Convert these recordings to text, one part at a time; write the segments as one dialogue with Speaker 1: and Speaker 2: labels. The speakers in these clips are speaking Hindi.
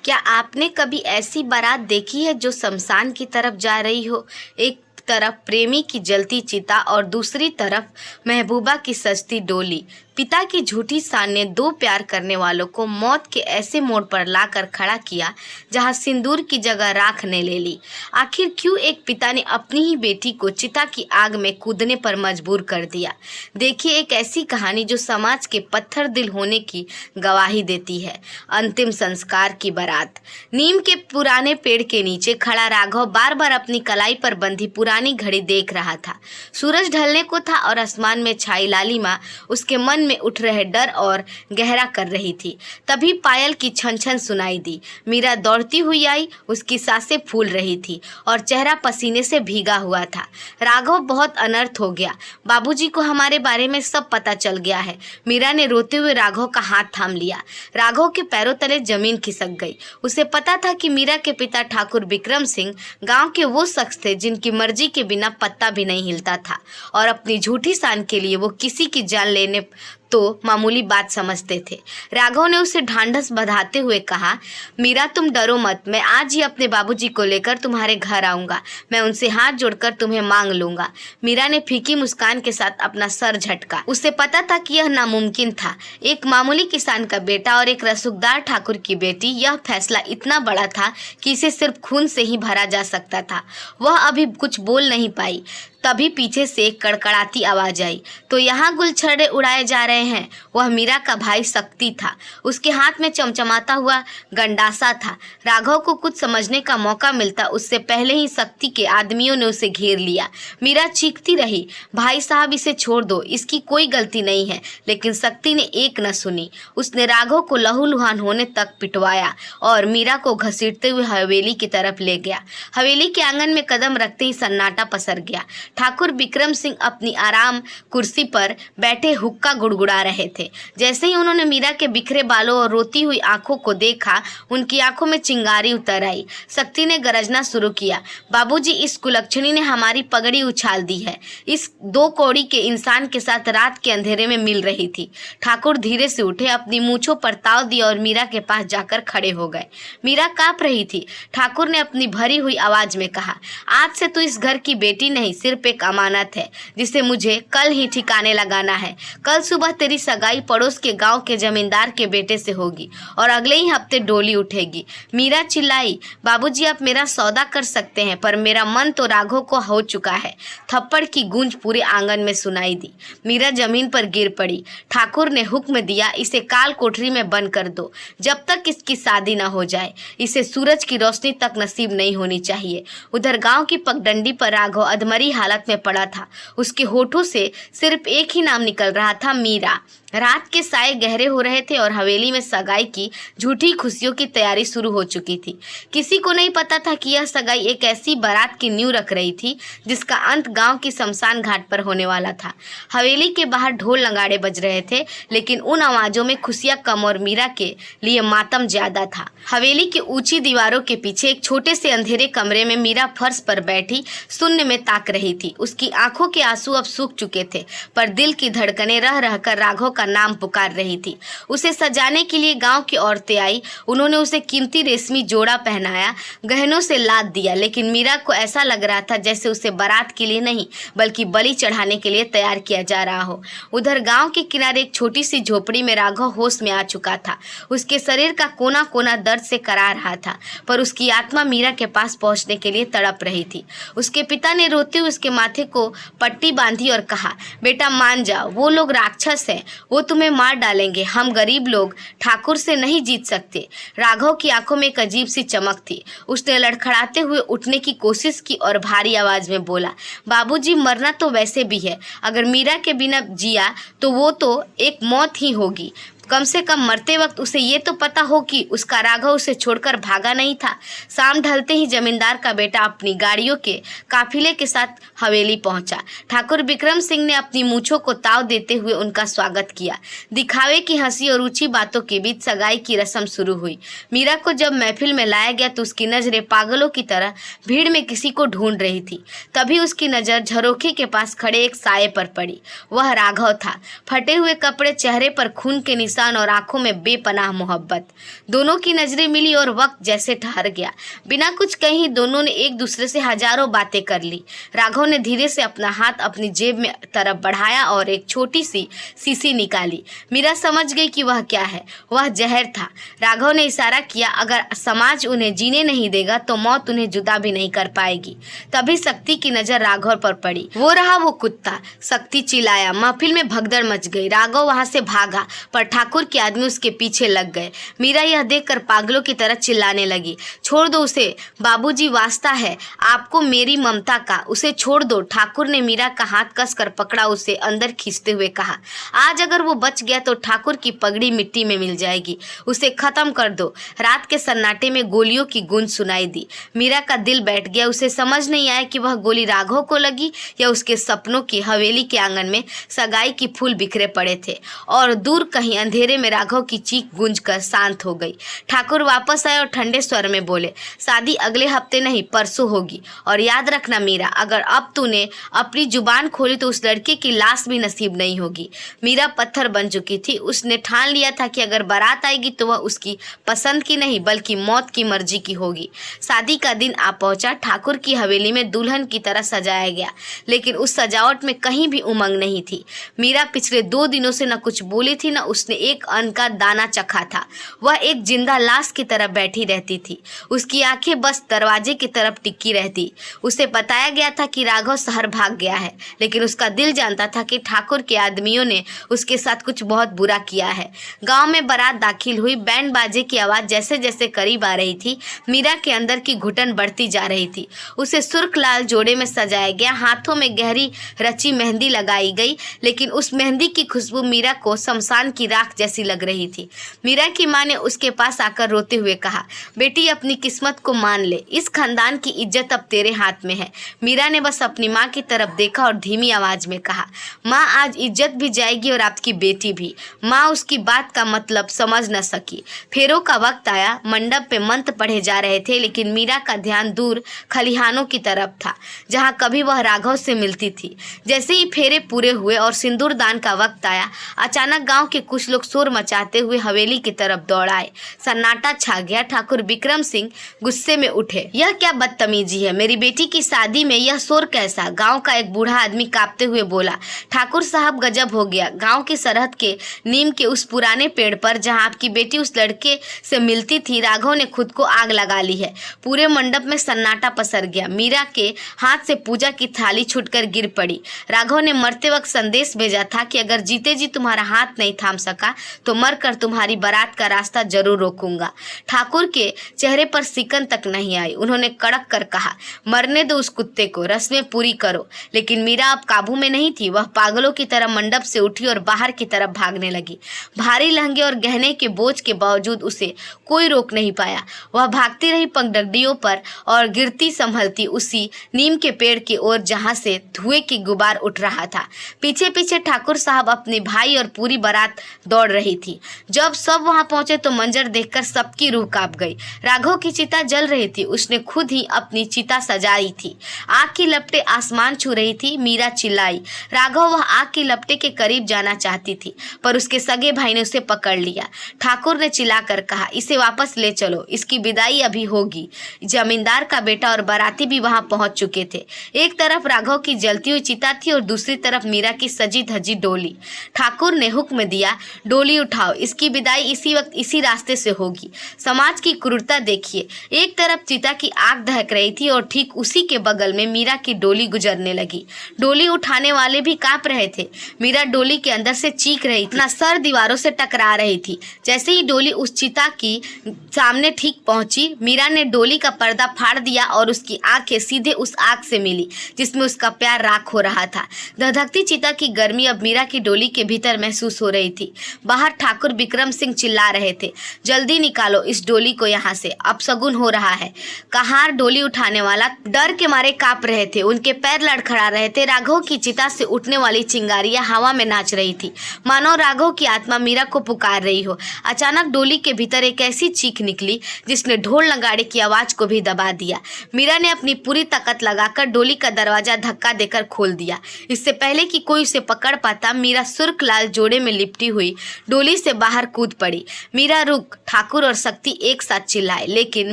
Speaker 1: क्या आपने कभी ऐसी बारात देखी है जो शमशान की तरफ जा रही हो? एक तरफ प्रेमी की जलती चिता और दूसरी तरफ महबूबा की सजती डोली। पिता की झूठी शान ने दो प्यार करने वालों को मौत के ऐसे मोड़ पर लाकर खड़ा किया जहां सिंदूर की जगह राख ने ले ली। आखिर क्यों एक पिता ने अपनी ही बेटी को चिता की आग में कूदने पर मजबूर कर दिया? देखिए एक ऐसी कहानी जो समाज के पत्थर दिल होने की गवाही देती है। अंतिम संस्कार की बारात। नीम के पुराने पेड़ के नीचे खड़ा राघव बार बार अपनी कलाई पर बंधी पुरानी घड़ी देख रहा था। सूरज ढलने को था और आसमान में छाई लालिमा उसके मन में उठ रहे डर और गहरा कर रही थी। तभी पायल की छन छन सुनाई दी। मीरा दौड़ती हुई आई। उसकी सांसें फूल रही थी और चेहरा पसीने से भीगा हुआ था। राघव बहुत अनर्थ हो गया। बाबूजी को हमारे बारे में सब पता चल गया है। मीरा ने रोते हुए राघव का हाथ थाम लिया। राघव के पैरों तले जमीन खिसक गई। उसे पता था कि मीरा के पिता ठाकुर विक्रम सिंह गांव के वो शख्स थे जिनकी मर्जी के बिना पत्ता भी नहीं हिलता था और अपनी झूठी शान के लिए वो किसी की जान लेने तो मामूली बात समझते थे। राघव ने उसे ढांढस बंधाते हुए कहा, मीरा तुम डरो मत, मैं आज ही अपने बाबूजी को लेकर तुम्हारे घर आऊंगा। मैं उनसे हाथ जोड़कर तुम्हें मांग लूंगा। मीरा ने फीकी मुस्कान के साथ अपना सर झटका। उसे पता था कि यह नामुमकिन था। एक मामूली किसान का बेटा और एक रसूखदार ठाकुर की बेटी, यह फैसला इतना बड़ा था कि इसे सिर्फ खून से ही भरा जा सकता था। वह अभी कुछ बोल नहीं पाई। तभी पीछे से एक कड़कड़ाती आवाज आई, तो यहाँ गुलछड़े उड़ाए जा रहे हैं। वह मीरा का भाई शक्ति था। उसके हाथ में चमचमाता हुआ गंडासा था। राघव को कुछ समझने का मौका मिलता उससे पहले ही शक्ति के आदमियों ने उसे घेर लिया। मीरा चीखती रही, भाई साहब इसे छोड़ दो, इसकी कोई गलती नहीं है। लेकिन शक्ति ने एक न सुनी। उसने राघव को लहूलुहान होने तक पिटवाया और मीरा को घसीटते हुए हवेली की तरफ ले गया। हवेली के आंगन में कदम रखते ही सन्नाटा पसर गया। ठाकुर विक्रम सिंह अपनी आराम कुर्सी पर बैठे हुक्का गुड़गुड़ा रहे थे। जैसे ही उन्होंने मीरा के बिखरे बालों और रोती हुई आंखों को देखा, उनकी आंखों में चिंगारी उतर आई। शक्ति ने गरजना शुरू किया, बाबूजी इस कुलक्षणी ने हमारी पगड़ी उछाल दी है। इस दो कौड़ी के इंसान के साथ रात के अंधेरे में मिल रही थी। ठाकुर धीरे से उठे, अपनी मूंछों पर ताव दिया और मीरा के पास जाकर खड़े हो गए। मीरा कांप रही थी। ठाकुर ने अपनी भरी हुई आवाज में कहा, आज से तू इस घर की बेटी नहीं, सिर्फ एक अमानत है जिसे मुझे कल ही ठिकाने लगाना है। कल सुबह तेरी सगाई पड़ोस के गांव के जमींदार के बेटे से होगी और अगले ही हफ्ते डोली उठेगी। मीरा चिल्लाई, बाबूजी आप मेरा सौदा कर सकते हैं, पर मेरा मन तो राघव को हो चुका है। थप्पड़ की गूंज पूरे आंगन में सुनाई दी। मीरा जमीन पर गिर पड़ी। ठाकुर ने हुक्म दिया, इसे काल कोठरी में बंद कर दो जब तक इसकी शादी न हो जाए। इसे सूरज की रोशनी तक नसीब नहीं होनी चाहिए। उधर गांव की पगडंडी पर राघव अधमरी हालत में पड़ा था। उसके होठों से सिर्फ एक ही नाम निकल रहा था, मीरा। रात के साए गहरे हो रहे थे और हवेली में सगाई की झूठी खुशियों की तैयारी शुरू हो चुकी थी। किसी को नहीं पता था कि यह सगाई एक ऐसी बारात की नींव रख रही थी जिसका अंत गांव की शमशान घाट पर होने वाला था। हवेली के बाहर ढोल नगाड़े बज रहे थे, लेकिन उन आवाजों में खुशियां कम और मीरा के लिए मातम ज्यादा था। हवेली की ऊंची दीवारों के पीछे एक छोटे से अंधेरे कमरे में मीरा फर्श पर बैठी शून्य में ताक रही थी। उसकी आंखों के आंसू अब सूख चुके थे, पर दिल की धड़कनें रह रहकर राघव का नाम पुकार रही थी। उसे सजाने के लिए गांव की औरतें आई। उन्होंने उसे कीमती रेशमी जोड़ा पहनाया, गहनों से लाद दिया, लेकिन मीरा को ऐसा लग रहा था जैसे उसे बारात के लिए नहीं बल्कि बलि चढ़ाने के लिए तैयार किया जा रहा हो। उधर गांव के किनारे एक छोटी सी झोपड़ी में राघव होश में आ चुका था। उसके शरीर का कोना कोना दर्द से करा रहा था, पर उसकी आत्मा मीरा के पास पहुंचने के लिए तड़प रही थी। उसके पिता ने रोते हुए उसके माथे को पट्टी बांधी और कहा, बेटा मान जाओ, वो लोग राक्षस हैं, वो तुम्हें मार डालेंगे। हम गरीब लोग ठाकुर से नहीं जीत सकते। राघव की आंखों में एक अजीब सी चमक थी। उसने लड़खड़ाते हुए उठने की कोशिश की और भारी आवाज में बोला, बाबूजी मरना तो वैसे भी है, अगर मीरा के बिना जिया तो वो तो एक मौत ही होगी। कम से कम मरते वक्त उसे ये तो पता हो कि उसका राघव उसे छोड़कर भागा नहीं था। शाम ढलते ही जमींदार का बेटा अपनी गाड़ियों के काफिले के साथ हवेली पहुंचा। ठाकुर विक्रम सिंह ने अपनी मूंछों को ताव देते हुए उनका स्वागत किया। दिखावे की हंसी और ऊंची बातों के बीच सगाई की रस्म शुरू हुई। मीरा को जब महफिल में लाया गया तो उसकी नजरें पागलों की तरह भीड़ में किसी को ढूंढ रही थी। तभी उसकी नजर झरोखे के पास खड़े एक साये पर पड़ी। वह राघव था। फटे हुए कपड़े, चेहरे पर खून के मुस्कान और आंखों में बेपनाह मोहब्बत। दोनों की नजरें मिली और वक्त जैसे ठहर गया। बिना कुछ कहीं दोनों ने एक दूसरे से हजारों बातें कर ली। राघव ने धीरे से अपना हाथ अपनी जेब में तरफ बढ़ाया और एक छोटी सी शीशी निकाली। मीरा समझ गई कि वह क्या है। वह जहर था। राघव ने इशारा किया, अगर समाज उन्हें जीने नहीं देगा तो मौत उन्हें जुदा भी नहीं कर पाएगी। तभी शक्ति की नजर राघव पर पड़ी। वो रहा वो कुत्ता। शक्ति चिल्लाया। महफिल में भगदड़ मच गई। राघव वहां से भागा पर ठाकुर के आदमी उसके पीछे लग गए। मीरा यह देखकर पागलों की तरह चिल्लाने लगी, छोड़ दो उसे, बाबूजी वास्ता है आपको मेरी ममता का, उसे छोड़ दो। ठाकुर ने मीरा का हाथ कसकर पकड़ा, उसे अंदर खींचते हुए कहा, आज अगर वो बच गया तो ठाकुर की पगड़ी मिट्टी में मिल जाएगी, उसे खत्म कर दो। रात के सन्नाटे में गोलियों की गूंज सुनाई दी। मीरा का दिल बैठ गया। उसे समझ नहीं आया कि वह गोली राघव को लगी या उसके सपनों की हवेली के आंगन में सगाई की फूल बिखरे पड़े थे और दूर कहीं अंधेरे में राघव की चीख गूंजकर शांत हो गई। ठाकुर वापस आए और ठंडे स्वर में बोले, शादी अगले हफ्ते नहीं परसों होगी, और याद रखना मीरा, अगर अब तूने अपनी जुबान खोली तो उस लड़के की लाश भी नसीब नहीं होगी। मीरा पत्थर बन चुकी थी। उसने ठान लिया था कि अगर बारात आएगी तो वह उसकी पसंद की नहीं बल्कि मौत की मर्जी की होगी। शादी का दिन आ पहुंचा। ठाकुर की हवेली में दुल्हन की तरह सजाया गया, लेकिन उस सजावट में कहीं भी उमंग नहीं थी। मीरा पिछले 2 दिनों से न कुछ बोली थी, न उसने एक अन्न का दाना चखा था। वह एक जिंदा लाश की तरह बैठी रहती थी। उसकी आंखें बस दरवाजे की तरफ टिकी रहती। उसे बताया गया था कि राघव शहर भाग गया है, लेकिन उसका दिल जानता था कि ठाकुर के आदमियों ने उसके साथ कुछ बहुत बुरा किया है। गांव में बारात दाखिल हुई। बैंड बाजे की आवाज जैसे जैसे करीब आ रही थी, मीरा के अंदर की घुटन बढ़ती जा रही थी। उसे सुर्ख लाल जोड़े में सजाया गया। हाथों में गहरी रची मेहंदी लगाई गई, लेकिन उस मेहंदी की खुशबू मीरा को शमशान की राख जैसी लग रही थी। मीरा की माँ ने उसके पास आकर रोते हुए कहा, बेटी अपनी किस्मत को मान ले, इस खानदान की इज्जत अब तेरे हाथ में है। मीरा ने बस अपनी माँ की तरफ देखा और धीमी आवाज में कहा, माँ आज इज्जत भी जाएगी और आपकी बेटी भी। माँ उसकी बात का मतलब समझ न सकी। फेरों का वक्त आया। मंडप पे मंत्र पढ़े जा रहे थे, लेकिन मीरा का ध्यान दूर खलिहानों की तरफ था, जहाँ कभी वह राघव से मिलती थी। जैसे ही फेरे पूरे हुए और सिंदूर दान का वक्त आया, अचानक गांव के कुछ लोग शोर मचाते हुए हवेली की तरफ दौड़ आए। सन्नाटा छा गया। ठाकुर विक्रम सिंह गुस्से में उठे, यह क्या बदतमीजी है, मेरी बेटी की शादी में यह शोर कैसा? गांव का एक बूढ़ा आदमी कांपते हुए बोला, ठाकुर साहब गजब हो गया। गांव की सरहद के नीम के उस पुराने पेड़ पर जहां आपकी बेटी उस लड़के से मिलती थी, राघव ने खुद को आग लगा ली है। पूरे मंडप में सन्नाटा पसर गया। मीरा के हाथ से पूजा की थाली छूटकर गिर पड़ी। राघव ने मरते वक्त संदेश भेजा था कि अगर जीते जी तुम्हारा हाथ नहीं थाम सका तो मरकर तुम्हारी बारात का रास्ता जरूर रोकूंगा। ठाकुर के चेहरे पर सिकन तक नहीं आई। उन्होंने कड़क कर कहा, मरने दो उस कुत्ते को, रस्में पूरी करो। लेकिन मीरा अब काबू में नहीं थी। वह पागलों की तरह मंडप से उठी और बाहर की तरफ भागने लगी। भारी लहंगे और गहने के बोझ के बावजूद उसे कोई रोक नहीं पाया। वह भागती रही पगडंडियों पर और गिरती संभलती उसी नीम के पेड़ की ओर जहां से धुएं की गुबार उठ रहा था। पीछे पीछे ठाकुर साहब, अपने भाई और पूरी बारात दौड़ रही थी। जब सब वहां पहुंचे तो मंजर देखकर सबकी रूह कांप गई। राघव की चिता जल रही थी। उसने खुद ही अपनी चिता सजाई थी। आग की लपटें आसमान छू रही थी। मीरा चिल्लाई। राघव वह आग की लपटें के करीब जाना चाहती थी, पर उसके सगे भाई ने उसे पकड़ लिया। ठाकुर ने चिल्लाकर कहा, इसे वापस ले चलो, इसकी विदाई अभी होगी। जमींदार का बेटा और बाराती भी वहां पहुंच चुके थे। एक तरफ राघव की जलती हुई चिता थी और दूसरी तरफ मीरा की सजी धजी डोली। ठाकुर ने हुक्म दिया, डोली उठाओ, इसकी विदाई इसी वक्त इसी रास्ते से होगी। समाज की क्रूरता देखिए। एक तरफ चिता की आग दहक रही थी और ठीक उसी के बगल में मीरा की डोली गुजरने लगी। डोली उठाने वाले भी कांप रहे थे। मीरा डोली के अंदर से चीख रही थी, अपना सर दीवारों से टकरा रही थी। जैसे ही डोली उस चिता की सामने ठीक पहुंची, मीरा ने डोली का पर्दा फाड़ दिया और उसकी आंखें सीधे उस आग से मिली जिसमें उसका प्यार राख हो रहा था। धधकती चिता की गर्मी अब मीरा की डोली के भीतर महसूस हो रही थी। बाहर ठाकुर विक्रम सिंह चिल्ला रहे थे, जल्दी निकालो इस डोली को यहाँ से, अपशगुन हो रहा है। कहार डोली उठाने वाला डर के मारे कांप रहे थे। उनके पैर लड़खड़ा रहे थे। राघव की चिता से उठने वाली चिंगारियां हवा में नाच रही थी, मानो राघव की आत्मा मीरा को पुकार रही हो। अचानक डोली के भीतर एक ऐसी चीख निकली जिसने ढोल नगाड़े की आवाज को भी दबा दिया। मीरा ने अपनी पूरी ताकत लगाकर डोली का दरवाजा धक्का देकर खोल दिया। इससे पहले कि कोई उसे पकड़ पाता, मीरा सुर्ख लाल जोड़े में लिपटी हुई डोली से बाहर कूद पड़ी। मीरा रुक! ठाकुर और शक्ति एक साथ चिल्लाए, लेकिन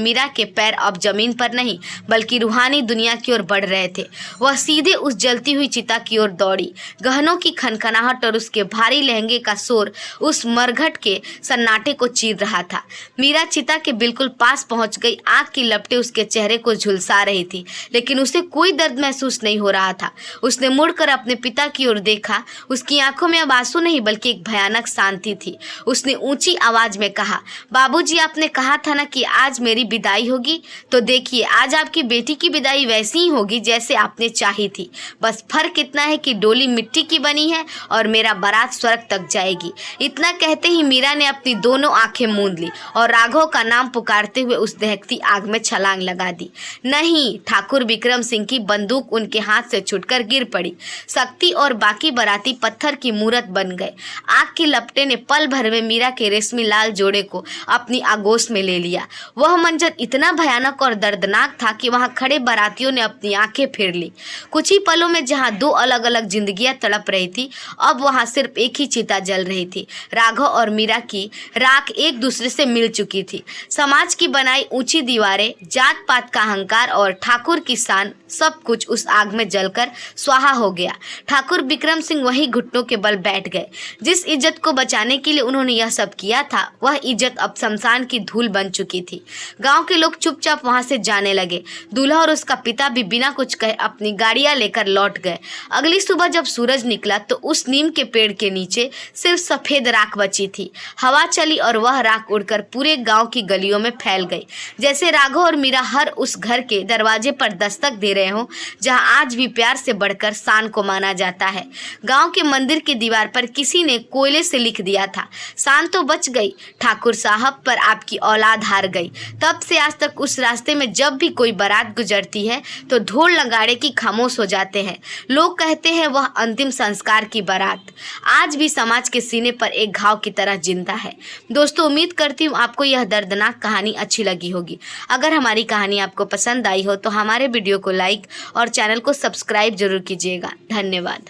Speaker 1: मीरा के पैर अब जमीन पर नहीं बल्कि रूहानी दुनिया की ओर बढ़ रहे थे। वह सीधे उस जलती हुई चिता की ओर दौड़ी। गहनों की खनखनाहट और उसके भारी लहंगे का शोर उस मरघट के सन्नाटे को चीर रहा था। मीरा चिता के बिल्कुल पास पहुंच गई। आग की लपटें उसके चेहरे को झुलसा रही थी, लेकिन उसे कोई दर्द महसूस नहीं हो रहा था। उसने मुड़कर अपने पिता की ओर देखा। उसकी आंखों में अब आंसू नहीं बल्कि एक भयानक शांति थी। उसने ऊंची आवाज में कहा, बाबूजी, आपने कहा था ना कि आज मेरी विदाई होगी, तो देखिए आज आपकी बेटी की विदाई वैसी ही होगी जैसे आपने चाही थी। बस फर्क इतना है कि डोली मिट्टी की बनी है और मेरा बारात स्वर्ग तक जाएगी। इतना कहते ही मीरा ने अपनी दोनों आंखें मूंद ली और राघव का नाम पुकारते हुए उस दहकती आग में छलांग लगा दी। नहीं! ठाकुर विक्रम सिंह की बंदूक उनके हाथ से छूटकर गिर पड़ी। शक्ति और बाकी बाराती पत्थर की मूरत बन गए। आग की लपटें ने पल भर में मीरा के रेशमी लाल जोड़े को अपनी आगोश में ले लिया। वह मंजर इतना भयानक और दर्दनाक था कि वहां खड़े बारातियों ने अपनी आंखें फेर ली। कुछ ही पलों में जहां दो अलग अलग जिंदगियां तड़प रही थी, अब वहां सिर्फ एक ही चिता जल रही थी। राघव और मीरा की राख एक दूसरे से मिल चुकी थी। समाज की बनाई ऊंची दीवारें, जात पात का अहंकार और ठाकुर की शान, सब कुछ उस आग में जलकर स्वाहा हो गया। ठाकुर विक्रम सिंह वही घुटनों के बल बैठ गए। जिस इज्जत को बचाने के लिए उन्होंने यह सब किया था, वह इज्जत अब शमशान की धूल बन चुकी थी। गांव के लोग चुपचाप वहां से जाने लगे। दूल्हा और उसका पिता भी बिना कुछ कहे अपनी गाड़ियां लेकर लौट गए। अगली सुबह जब सूरज निकला तो उस नीम के पेड़ के नीचे सिर्फ सफेद राख बची थी। हवा चली और वह राख उड़कर पूरे गांव की गलियों में फैल गई, जैसे राघव और मीरा हर उस घर के दरवाजे पर दस्तक दे रहे हों जहां आज भी प्यार से बढ़कर शान को माना जाता है। गांव के मंदिर की दीवार पर किसी ने कोयले से लिख दिया था, शान तो बच गई ठाकुर साहब, पर आपकी औलाद हार गई। तब से आज तक उस रास्ते में जब भी कोई बारात गुजरती है तो ढोल नगाड़े की खामोश हो जाते हैं। लोग कहते हैं वह अंतिम संस्कार की बारात आज भी समाज के सीने पर एक घाव की तरह जिंदा है। दोस्तों, उम्मीद करती हूँ आपको यह दर्दनाक कहानी अच्छी लगी होगी। अगर हमारी कहानी आपको पसंद आई हो तो हमारे वीडियो को लाइक और चैनल को सब्सक्राइब जरूर कीजिएगा। धन्यवाद।